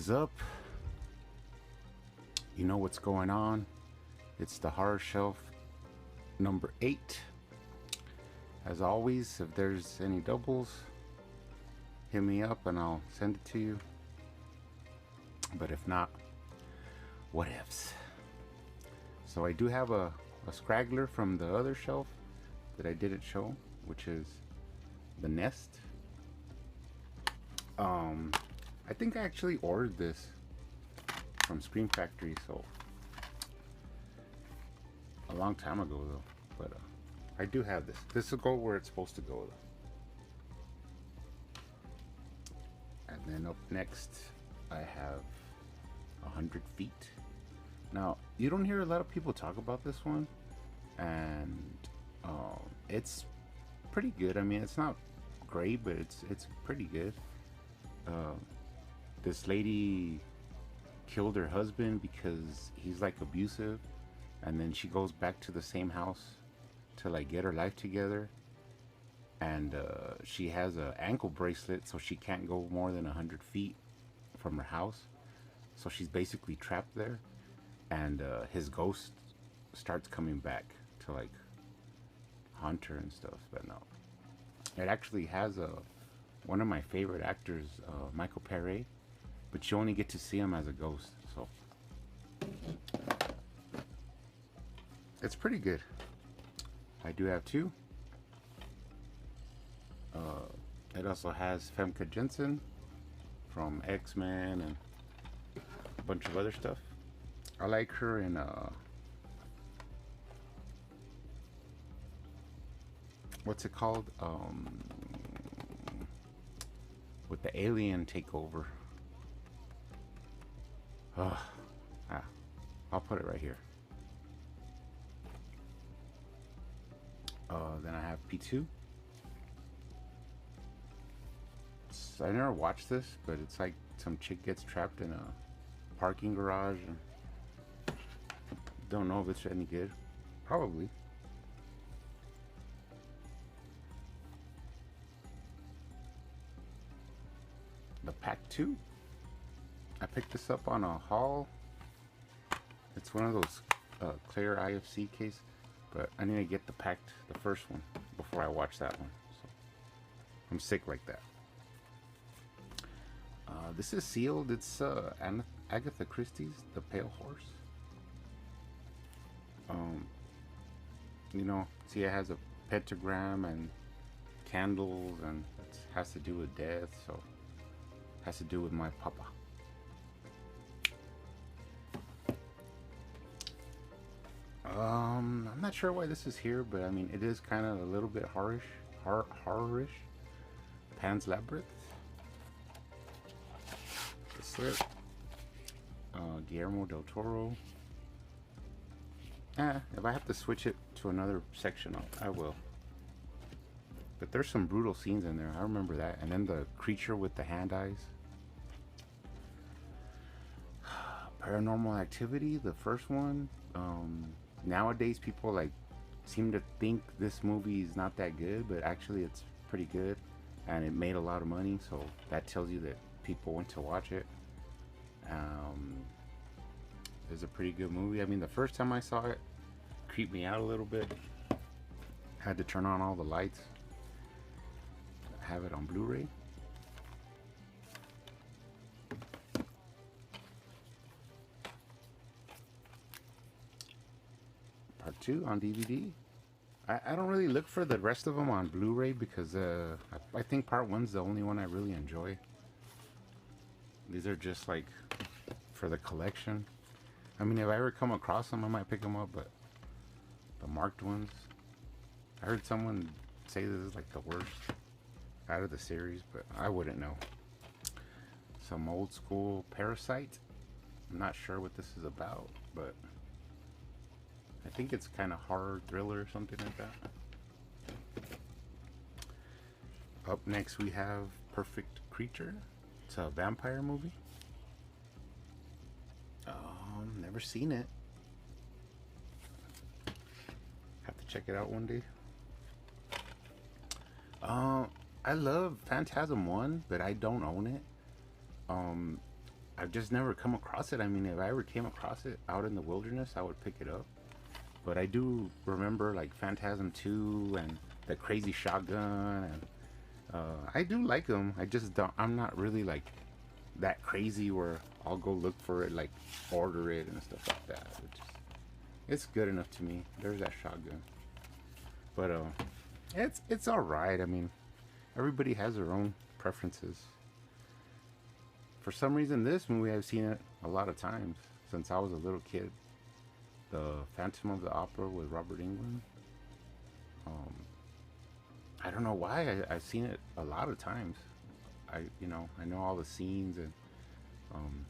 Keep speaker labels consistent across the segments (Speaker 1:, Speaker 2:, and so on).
Speaker 1: is up? You know what's going on. It's the horror shelf number 8. As always, if there's any doubles, hit me up and I'll send it to you. But if not, what ifs. So I do have a scraggler from the other shelf that I didn't show, which is the Nest. I think I actually ordered this from Scream Factory, so a long time ago though. But I do have this. This will go where it's supposed to go though. And then up next, I have 100 Feet. Now, you don't hear a lot of people talk about this one, and it's pretty good. I mean, it's not great, but it's pretty good. This lady killed her husband because he's like abusive, and then she goes back to the same house to like get her life together, and she has an ankle bracelet, so she can't go more than 100 feet from her house, so she's basically trapped there. And his ghost starts coming back to like haunt her and stuff. But no, it actually has one of my favorite actors, Michael Pere, but you only get to see him as a ghost, so it's pretty good. I do have 2. It also has Femke Jensen from X-Men and a bunch of other stuff. I like her in what's it called? With the alien takeover. I'll put it right here. Then I have P2. I never watched this, but it's like some chick gets trapped in a parking garage and don't know if it's any good. Probably. The Pack 2. I picked this up on a haul. It's one of those clear IFC case, but I need to get the first one before I watch that one. So I'm sick like that. This is sealed. It's Agatha Christie's The Pale Horse. You know, see, it has a pentagram and candles, and it has to do with death, so it has to do with my papa. I'm not sure why this is here, but I mean, it is kind of a little bit horrorish. Pan's Labyrinth. The Slip. Guillermo del Toro. If I have to switch it to another section, I will. But there's some brutal scenes in there. I remember that. And then the creature with the hand eyes. Paranormal Activity, the first one. Nowadays, people like seem to think this movie is not that good, but actually it's pretty good, and it made a lot of money. So that tells you that people went to watch it. It's a pretty good movie. I mean, the first time I saw it, creeped me out a little bit. Had to turn on all the lights. I have it on Blu-ray. Part 2 on DVD. I don't really look for the rest of them on Blu-ray because I think Part 1's the only one I really enjoy. These are just like for the collection. I mean, if I ever come across them, I might pick them up, but the marked ones, I heard someone say this is like the worst out of the series, but I wouldn't know. Some old school Parasite. I'm not sure what this is about, but I think it's kind of horror thriller or something like that. Up next we have Perfect Creature. It's a vampire movie. Never seen it. Have to check it out one day. I love Phantasm 1, but I don't own it. I've just never come across it. I mean, if I ever came across it out in the wilderness, I would pick it up. But I do remember like Phantasm 2 and the Crazy Shotgun, and I do like them. I just don't. I'm not really like that crazy where I'll go look for it, like order it and stuff like that. It's good enough to me. There's that shotgun, but it's all right. I mean, everybody has their own preferences. For some reason, this movie I've seen it a lot of times since I was a little kid. The Phantom of the Opera with Robert Englund. Um, I don't know why I've seen it a lot of times. I know all the scenes, and um,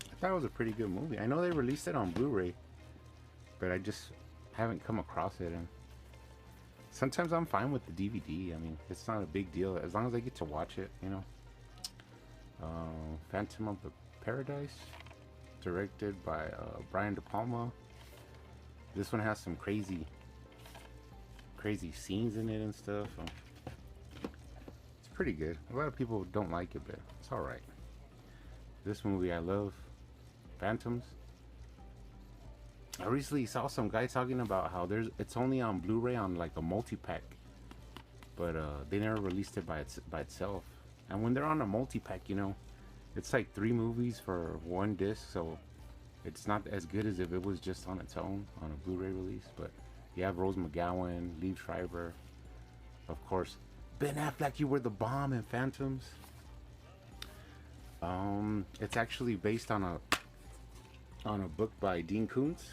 Speaker 1: I thought it was a pretty good movie. I know they released it on Blu-ray, but I just haven't come across it. And sometimes I'm fine with the DVD. I mean, it's not a big deal as long as I get to watch it. Phantom of the Paradise, directed by Brian De Palma. This one has some crazy scenes in it and stuff. It's pretty good. A lot of people don't like it, but it's alright. This movie I love. Phantoms. I recently saw some guy talking about how it's only on Blu-ray on like a multi-pack, but they never released it by itself. And when they're on a multi-pack, it's like 3 movies for 1 disc, so it's not as good as if it was just on its own on a Blu-ray release. But you have Rose McGowan, Liev Schreiber, of course, Ben Affleck. You were the bomb in Phantoms. It's actually based on a book by Dean Koontz.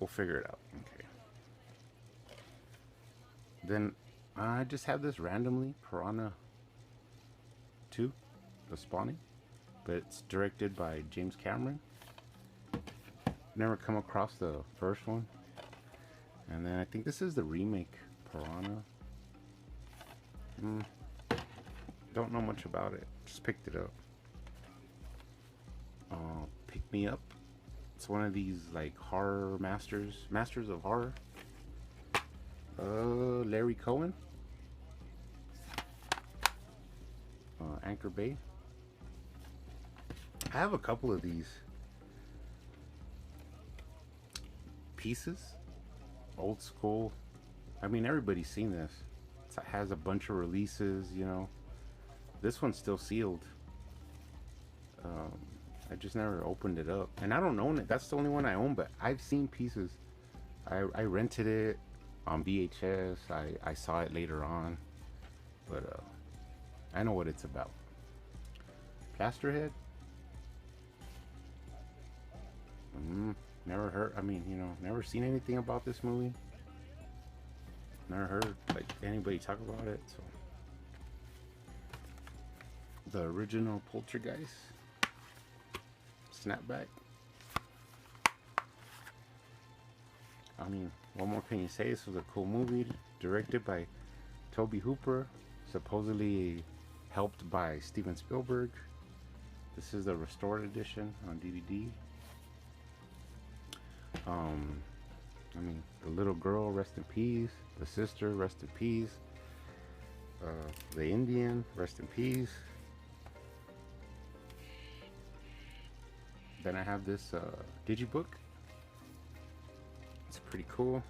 Speaker 1: We'll figure it out. Okay. Then I just have this randomly, Piranha 2, The Spawning, but it's directed by James Cameron. Never come across the first one. And then I think this is the remake, Piranha. Don't know much about it. Just picked it up. Pick Me Up. It's one of these like horror masters of horror. Larry Cohen. Anchor Bay. I have a couple of these pieces. Old school. I mean, everybody's seen this. It has a bunch of releases, This one's still sealed. I just never opened it up. And I don't own it. That's the only one I own, but I've seen pieces. I rented it on VHS. I saw it later on. But I know what it's about. Plasterhead? Never heard, never seen anything about this movie. Never heard like anybody talk about it, so. The original Poltergeist. Snapback. I mean, what more can you say? This was a cool movie, directed by Tobe Hooper, supposedly helped by Steven Spielberg. This is the restored edition on DVD. The little girl, rest in peace. The sister, rest in peace. The Indian, rest in peace. Then I have this digibook. It's pretty cool.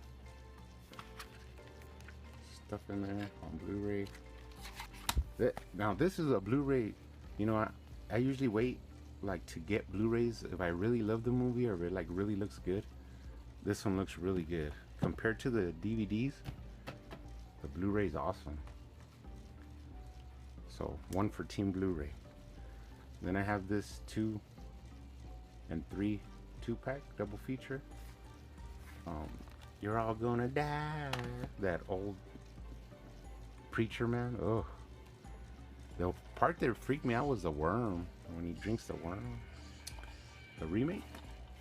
Speaker 1: Stuff in there on Blu-ray. Now this is a Blu-ray. I usually wait like to get Blu-rays if I really love the movie or if it like really looks good. This one looks really good compared to the DVDs. The Blu-ray is awesome. So 1 for Team Blu-ray. Then I have this 2 and 3 2-pack double feature. You're all gonna die. That old Preacher Man. Oh, the part that freaked me out was the worm, when he drinks the worm. The remake.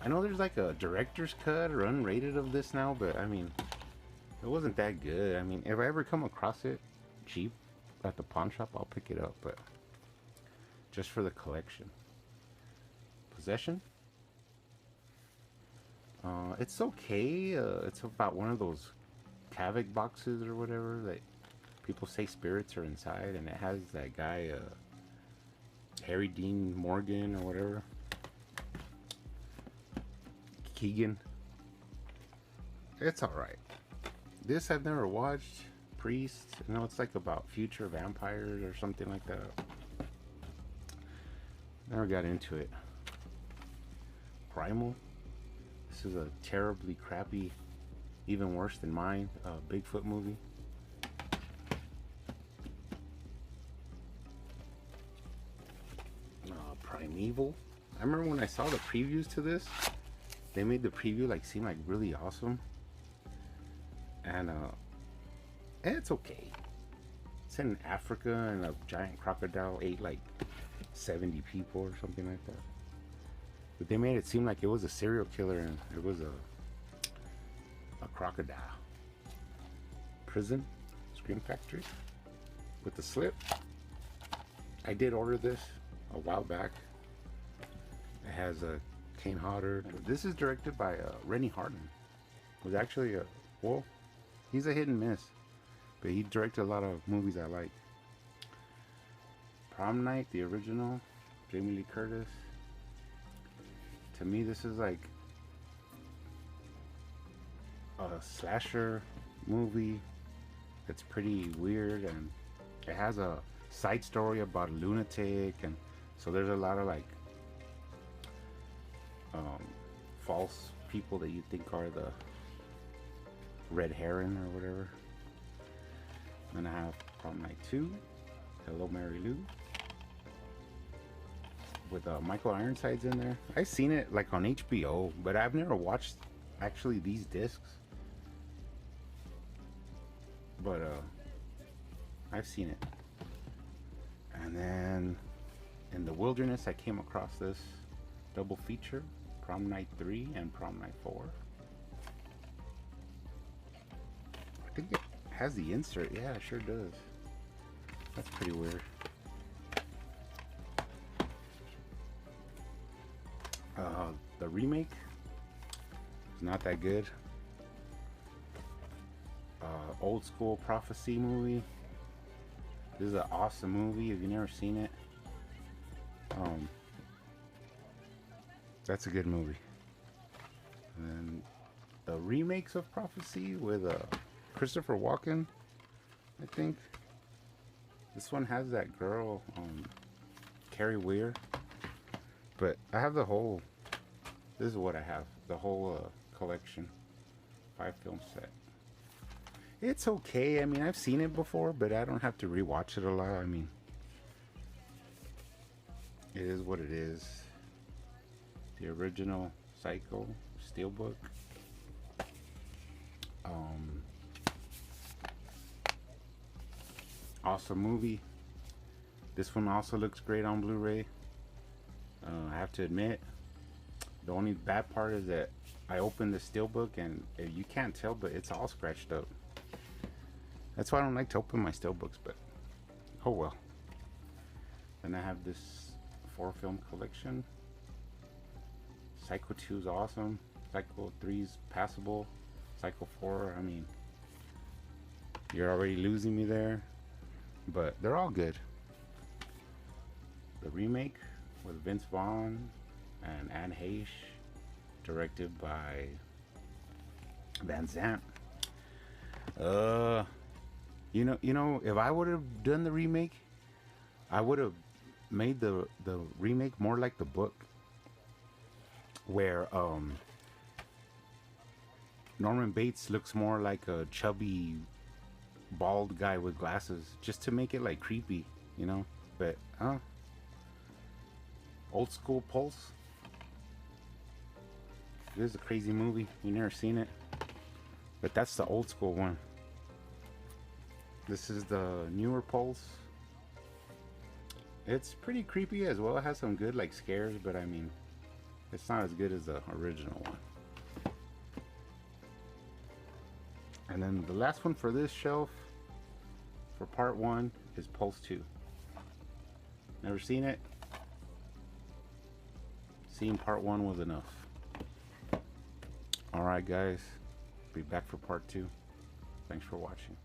Speaker 1: I know there's like a director's cut or unrated of this now, but I mean, it wasn't that good. I mean, if I ever come across it cheap at the pawn shop, I'll pick it up, but just for the collection. Possession. It's okay. It's about one of those Kavik boxes or whatever that People say spirits are inside, and it has that guy, Harry Dean Morgan or whatever. Keegan. It's alright. This I've never watched. Priest. You know, it's like about future vampires or something like that. Never got into it. Primal. This is a terribly crappy, even worse than mine, Bigfoot movie. Primeval. I remember when I saw the previews to this, they made the preview like seem like really awesome, and it's okay. It's in Africa, and a giant crocodile ate like 70 people or something like that. But they made it seem like it was a serial killer, and it was a crocodile. Prison, Scream Factory, with the slip. I did order this a while back. It has a Kane Hodder. This is directed by Rennie Harden. It was actually well, he's a hit and miss, but he directed a lot of movies I like. Prom Night, the original, Jamie Lee Curtis. To me, this is like a slasher movie. It's pretty weird, and it has a side story about a lunatic, and so there's a lot of like false people that you think are the red heron or whatever. Then I have Prom Night 2, Hello Mary Lou, with Michael Ironside's in there. I've seen it like on HBO, but I've never watched actually these discs. But I've seen it. And then in the wilderness, I came across this double feature, Prom Night 3 and Prom Night 4. I think it has the insert. Yeah, it sure does. That's pretty weird. The remake is not that good. Old School Prophecy movie. This is an awesome movie if you've never seen it. That's a good movie. And then the remakes of Prophecy with Christopher Walken, I think. This one has that girl, Carrie Weir. But I have the whole, this is what I have, the whole collection, 5-film set. It's okay. I mean, I've seen it before, but I don't have to rewatch it a lot. I mean, it is what it is. The original Psycho Steelbook. Awesome movie. This one also looks great on Blu-ray. I have to admit, the only bad part is that I opened the Steelbook and you can't tell, but it's all scratched up. That's why I don't like to open my Steelbooks, but oh well. Then I have this 4-film collection. Psycho 2 is awesome. Psycho 3 is passable. Psycho 4, I mean, you're already losing me there. But they're all good. The remake with Vince Vaughn and Anne Heche, directed by Van Zandt. You know, if I would have done the remake, I would have made the remake more like the book, where Norman Bates looks more like a chubby, bald guy with glasses, just to make it like creepy, you know. But Old School Pulse. This is a crazy movie. You never seen it, but that's the old school one. This is the newer Pulse. It's pretty creepy as well. It has some good like scares, but I mean, it's not as good as the original one. And then the last one for this shelf, for part 1, is Pulse 2. Never seen it. Seeing part 1 was enough. Alright guys, be back for part 2. Thanks for watching.